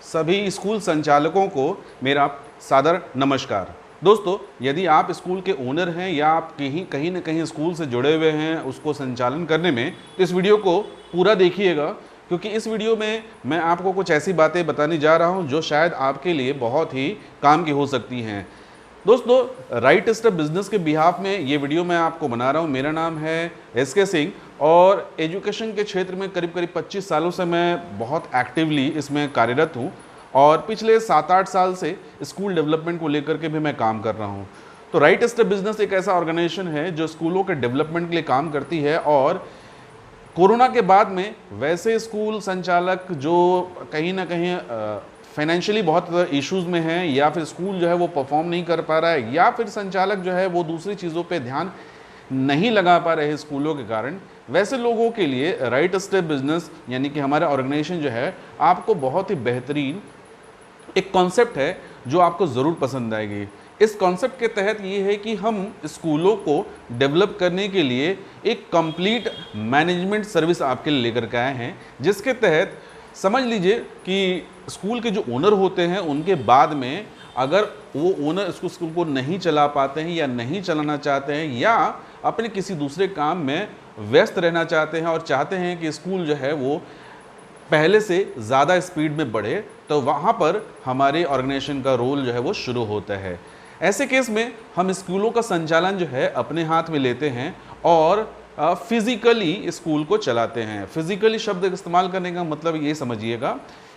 सभी स्कूल संचालकों को मेरा सादर नमस्कार। दोस्तों, यदि आप स्कूल के ओनर हैं या आप कहीं न कहीं स्कूल से जुड़े हुए हैं उसको संचालन करने में, तो इस वीडियो को पूरा देखिएगा, क्योंकि इस वीडियो में मैं आपको कुछ ऐसी बातें बताने जा रहा हूं जो शायद आपके लिए बहुत ही काम की हो सकती हैं। दोस्तों, राइट स्टेप बिजनेस के बिहाफ में ये वीडियो मैं आपको बना रहा हूँ। मेरा नाम है SK सिंह और एजुकेशन के क्षेत्र में करीब 25 सालों से मैं बहुत एक्टिवली इसमें कार्यरत हूँ और पिछले 7-8 साल से स्कूल डेवलपमेंट को लेकर के भी मैं काम कर रहा हूँ। तो राइट स्टेप बिजनेस एक ऐसा ऑर्गेनाइजेशन है जो स्कूलों के डेवलपमेंट के लिए काम करती है और कोरोना के बाद में वैसे स्कूल संचालक जो कहीं ना कहीं फाइनेंशियली बहुत इश्यूज़ में हैं या फिर स्कूल जो है वो परफॉर्म नहीं कर पा रहा है या फिर संचालक जो है वो दूसरी चीज़ों पे ध्यान नहीं लगा पा रहे स्कूलों के कारण, वैसे लोगों के लिए राइट स्टेप बिजनेस यानी कि हमारा ऑर्गेनाइजेशन जो है आपको बहुत ही बेहतरीन एक कॉन्सेप्ट है जो आपको ज़रूर पसंद आएगी। इस कॉन्सेप्ट के तहत ये है कि हम स्कूलों को डेवलप करने के लिए एक कंप्लीट मैनेजमेंट सर्विस आपके लिए लेकर के आए हैं, जिसके तहत समझ लीजिए कि स्कूल के जो ओनर होते हैं उनके बाद में अगर वो ओनर इसको स्कूल को नहीं चला पाते हैं या नहीं चलाना चाहते हैं या अपने किसी दूसरे काम में व्यस्त रहना चाहते हैं और चाहते हैं कि स्कूल जो है वो पहले से ज़्यादा स्पीड में बढ़े, तो वहाँ पर हमारे ऑर्गेनाइजेशन का रोल जो है वो शुरू होता है। ऐसे केस में हम स्कूलों का संचालन जो है अपने हाथ में लेते हैं और फिज़िकली स्कूल को चलाते हैं। फिज़िकली शब्द इस्तेमाल करने का मतलब ये समझिएगा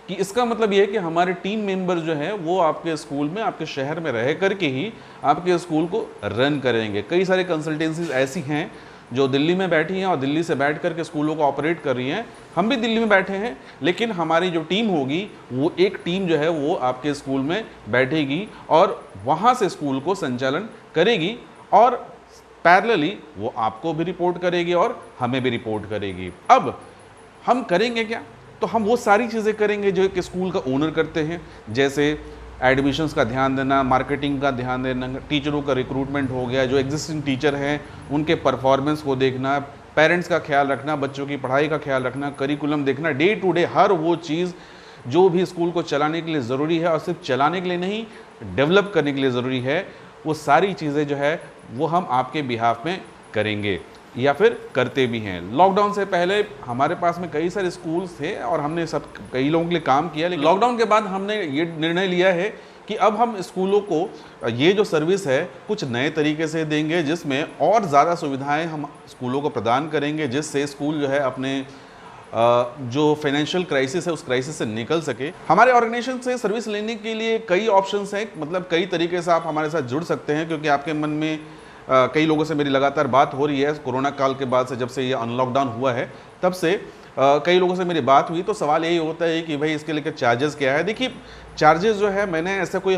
कि इसका मतलब ये है कि हमारे टीम मेंबर जो है वो आपके स्कूल में, आपके शहर में रह करके ही आपके स्कूल को रन करेंगे। कई सारे कंसल्टेंसीज ऐसी हैं जो दिल्ली में बैठी हैं और दिल्ली से बैठ करके स्कूलों को ऑपरेट कर रही हैं। हम भी दिल्ली में बैठे हैं, लेकिन हमारी जो टीम होगी वो एक टीम जो है वो आपके स्कूल में बैठेगी और वहाँ से स्कूल को संचालन करेगी और पैरेलली वो आपको भी रिपोर्ट करेगी और हमें भी रिपोर्ट करेगी। अब हम करेंगे क्या? तो हम वो सारी चीज़ें करेंगे जो एक स्कूल का ओनर करते हैं, जैसे एडमिशन्स का ध्यान देना, मार्केटिंग का ध्यान देना, टीचरों का रिक्रूटमेंट हो गया, जो एग्जिस्टिंग टीचर हैं उनके परफॉर्मेंस को देखना, पेरेंट्स का ख्याल रखना, बच्चों की पढ़ाई का ख्याल रखना, करिकुलम देखना, डे टू डे हर वो चीज़ जो भी स्कूल को चलाने के लिए ज़रूरी है और सिर्फ चलाने के लिए नहीं, डेवलप करने के लिए ज़रूरी है, वो सारी चीज़ें जो है वो हम आपके बिहाफ में करेंगे या फिर करते भी हैं। लॉकडाउन से पहले हमारे पास में कई सारे स्कूल्स थे और हमने सब कई लोगों के लिए काम किया, लेकिन लॉकडाउन के बाद हमने ये निर्णय लिया है कि अब हम स्कूलों को ये जो सर्विस है कुछ नए तरीके से देंगे, जिसमें और ज़्यादा सुविधाएं हम स्कूलों को प्रदान करेंगे, जिससे स्कूल जो है अपने जो फाइनेंशियल क्राइसिस है उस क्राइसिस से निकल सके। हमारे ऑर्गेनाइजेशन से सर्विस लेने के लिए कई ऑप्शंस हैं, मतलब कई तरीके से आप हमारे साथ जुड़ सकते हैं, क्योंकि आपके मन में कई लोगों से मेरी लगातार बात हो रही है। कोरोना काल के बाद से, जब से ये अनलॉकडाउन हुआ है तब से कई लोगों से मेरी बात हुई, तो सवाल यही होता है कि भाई इसके लिए चार्जेस क्या है। देखिए, चार्जेस जो है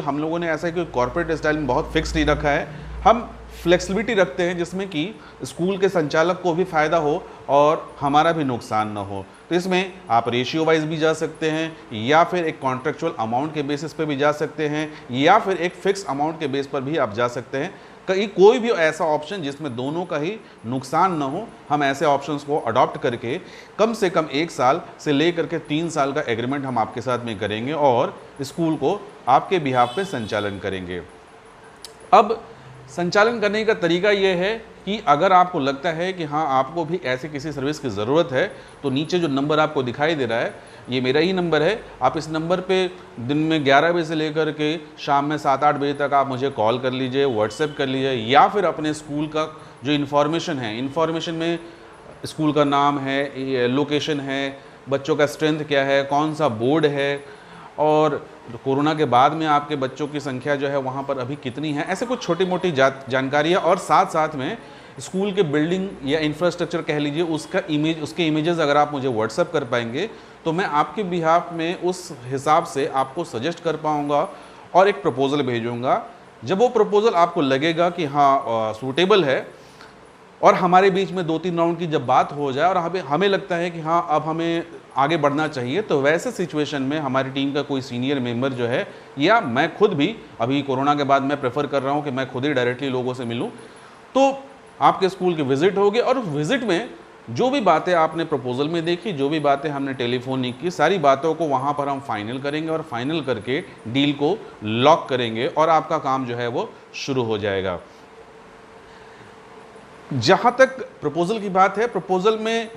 हम लोगों ने ऐसा कोई कॉर्पोरेट स्टाइल में बहुत फिक्स नहीं रखा है। हम फ्लेक्सिबिलिटी रखते हैं जिसमें कि स्कूल के संचालक को भी फ़ायदा हो और हमारा भी नुकसान ना हो। तो इसमें आप रेशियो वाइज भी जा सकते हैं या फिर एक कॉन्ट्रेक्चुअल अमाउंट के बेसिस पे भी जा सकते हैं या फिर एक फिक्स अमाउंट के बेस पर भी आप जा सकते हैं। कोई भी ऐसा ऑप्शन जिसमें दोनों का ही नुकसान ना हो, हम ऐसे ऑप्शंस को अडॉप्ट करके कम से कम 1 साल से लेकर के 3 साल का एग्रीमेंट हम आपके साथ में करेंगे और स्कूल को आपके बिहाफ पे संचालन करेंगे। अब संचालन करने का तरीका ये है कि अगर आपको लगता है कि हाँ आपको भी ऐसे किसी सर्विस की ज़रूरत है, तो नीचे जो नंबर आपको दिखाई दे रहा है ये मेरा ही नंबर है। आप इस नंबर पे दिन में 11 बजे से लेकर के शाम में 7-8 बजे तक आप मुझे कॉल कर लीजिए, व्हाट्सएप कर लीजिए, या फिर अपने स्कूल का जो इन्फॉर्मेशन है, इन्फॉर्मेशन में स्कूल का नाम है, लोकेशन है, बच्चों का स्ट्रेंथ क्या है, कौन सा बोर्ड है और कोरोना के बाद में आपके बच्चों की संख्या जो है वहाँ पर अभी कितनी है, ऐसे कुछ छोटी मोटी जानकारियाँ और साथ साथ में स्कूल के बिल्डिंग या इंफ्रास्ट्रक्चर कह लीजिए उसके इमेजेस अगर आप मुझे व्हाट्सएप कर पाएंगे तो मैं आपके बिहाफ में उस हिसाब से आपको सजेस्ट कर पाऊँगा और एक प्रपोज़ल भेजूँगा। जब वो प्रपोज़ल आपको लगेगा कि हाँ सूटेबल है और हमारे बीच में 2-3 राउंड की जब बात हो जाए और हमें लगता है कि हाँ अब हमें आगे बढ़ना चाहिए, तो वैसे सिचुएशन में हमारी टीम का कोई सीनियर मेंबर जो है या मैं खुद भी, अभी कोरोना के बाद मैं प्रेफर कर रहा हूँ कि मैं खुद ही डायरेक्टली लोगों से मिलूँ, तो आपके स्कूल की विज़िट होगी और उस विज़िट में जो भी बातें आपने प्रपोजल में देखी, जो भी बातें हमने टेलीफोनिक की, सारी बातों को वहाँ पर हम फाइनल करेंगे और फाइनल करके डील को लॉक करेंगे और आपका काम जो है वो शुरू हो जाएगा। जहाँ तक प्रपोजल की बात है, प्रपोजल में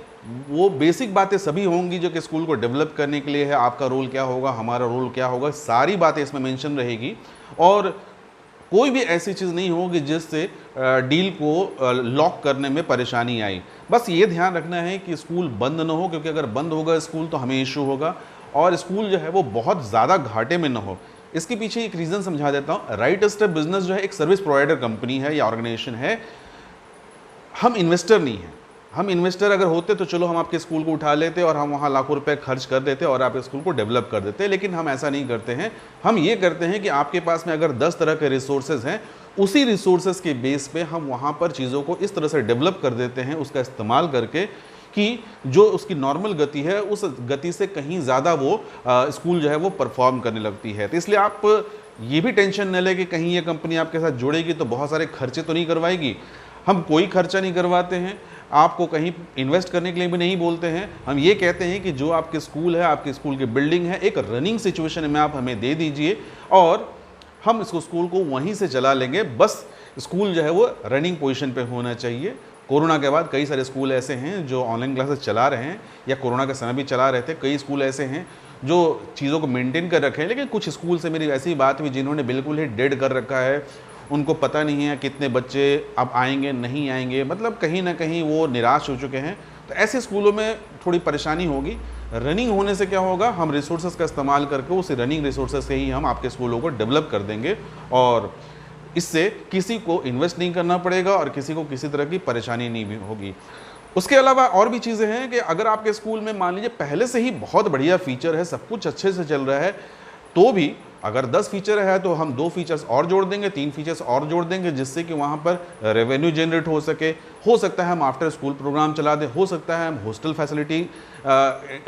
वो बेसिक बातें सभी होंगी जो कि स्कूल को डेवलप करने के लिए है। आपका रोल क्या होगा, हमारा रोल क्या होगा, सारी बातें इसमें मेंशन रहेगी और कोई भी ऐसी चीज़ नहीं होगी जिससे डील को लॉक करने में परेशानी आई। बस ये ध्यान रखना है कि स्कूल बंद ना हो, क्योंकि अगर बंद होगा स्कूल तो हमें इशू होगा और स्कूल जो है वो बहुत ज़्यादा घाटे में ना हो। इसके पीछे एक रीज़न समझा देता हूँ। राइट स्टेप बिजनेस जो है एक सर्विस प्रोवाइडर कंपनी है या ऑर्गेनाइजेशन है। हम इन्वेस्टर नहीं हैं। हम इन्वेस्टर अगर होते तो चलो हम आपके स्कूल को उठा लेते और हम वहाँ लाखों रुपए खर्च कर देते और आपके स्कूल को डेवलप कर देते, लेकिन हम ऐसा नहीं करते हैं। हम ये करते हैं कि आपके पास में अगर 10 तरह के रिसोर्सेज हैं, उसी रिसोर्सेज के बेस पे हम वहाँ पर चीज़ों को इस तरह से डेवलप कर देते हैं, उसका इस्तेमाल करके कि जो उसकी नॉर्मल गति है उस गति से कहीं ज़्यादा वो स्कूल जो है वो परफॉर्म करने लगती है। तो इसलिए आप ये भी टेंशन न लें कि कहीं ये कंपनी आपके साथ जुड़ेगी तो बहुत सारे खर्चे तो नहीं करवाएगी। हम कोई खर्चा नहीं करवाते हैं, आपको कहीं इन्वेस्ट करने के लिए भी नहीं बोलते हैं। हम ये कहते हैं कि जो आपके स्कूल है, आपके स्कूल की बिल्डिंग है, एक रनिंग सिचुएशन में आप हमें दे दीजिए और हम इसको स्कूल को वहीं से चला लेंगे। बस स्कूल जो है वो रनिंग पोजीशन पे होना चाहिए। कोरोना के बाद कई सारे स्कूल ऐसे हैं जो ऑनलाइन क्लासेस चला रहे हैं या कोरोना के समय भी चला रहे थे। कई स्कूल ऐसे हैं जो चीज़ों को मेंटेन कर रखे हैं, लेकिन कुछ स्कूल से मेरी ऐसी बात हुई जिन्होंने बिल्कुल ही डेड कर रखा है। उनको पता नहीं है कितने बच्चे अब आएंगे नहीं आएंगे, मतलब कहीं ना कहीं वो निराश हो चुके हैं। तो ऐसे स्कूलों में थोड़ी परेशानी होगी। रनिंग होने से क्या होगा, हम रिसोर्सेज का इस्तेमाल करके उस रनिंग रिसोर्सेज से ही हम आपके स्कूलों को डेवलप कर देंगे और इससे किसी को इन्वेस्ट नहीं करना पड़ेगा और किसी को किसी तरह की परेशानी नहीं भी होगी। उसके अलावा और भी चीज़ें हैं कि अगर आपके स्कूल में मान लीजिए पहले से ही बहुत बढ़िया फीचर है, सब कुछ अच्छे से चल रहा है, तो भी अगर 10 फीचर है तो हम 2 फीचर्स और जोड़ देंगे, 3 फीचर्स और जोड़ देंगे, जिससे कि वहाँ पर रेवेन्यू जनरेट हो सके। हो सकता है हम आफ्टर स्कूल प्रोग्राम चला दें, हो सकता है हम हॉस्टल फैसिलिटी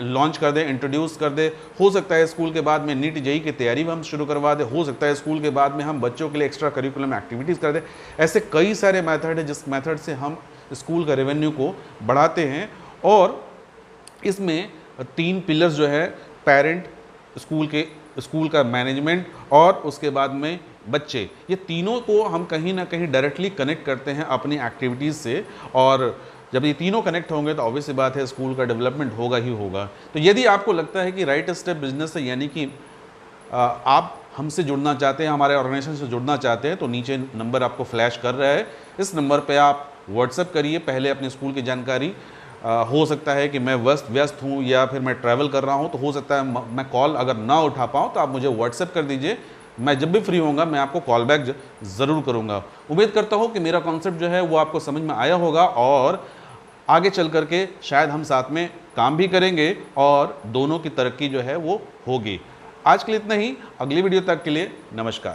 लॉन्च कर दें, इंट्रोड्यूस कर दें, हो सकता है स्कूल के बाद में नीट जेईई की तैयारी भी हम शुरू करवा दें, हो सकता है स्कूल के बाद में हम बच्चों के लिए एक्स्ट्रा करिकुलम एक्टिविटीज़ कर दें। ऐसे कई सारे मेथड है जिस मेथड से हम स्कूल का रेवेन्यू को बढ़ाते हैं। और इसमें 3 पिलर्स जो है, पेरेंट, स्कूल का मैनेजमेंट और उसके बाद में बच्चे, ये तीनों को हम कहीं ना कहीं डायरेक्टली कनेक्ट करते हैं अपनी एक्टिविटीज़ से। और जब ये तीनों कनेक्ट होंगे तो ऑब्वियस सी बात है स्कूल का डेवलपमेंट होगा ही होगा। तो यदि आपको लगता है कि राइट स्टेप बिजनेस से यानी कि आप हमसे जुड़ना चाहते हैं, हमारे ऑर्गेनाइजेशन से जुड़ना चाहते हैं, तो नीचे नंबर आपको फ्लैश कर रहा है। इस नंबर पे आप व्हाट्सएप करिए पहले अपने स्कूल की जानकारी। हो सकता है कि मैं व्यस्त हूँ या फिर मैं ट्रैवल कर रहा हूँ, तो हो सकता है मैं कॉल अगर ना उठा पाऊँ तो आप मुझे व्हाट्सएप कर दीजिए। मैं जब भी फ्री होऊंगा मैं आपको कॉल बैक ज़रूर करूँगा। उम्मीद करता हूँ कि मेरा कॉन्सेप्ट जो है वो आपको समझ में आया होगा और आगे चल करके शायद हम साथ में काम भी करेंगे और दोनों की तरक्की जो है वो होगी। आज के लिए इतना ही। अगली वीडियो तक के लिए नमस्कार।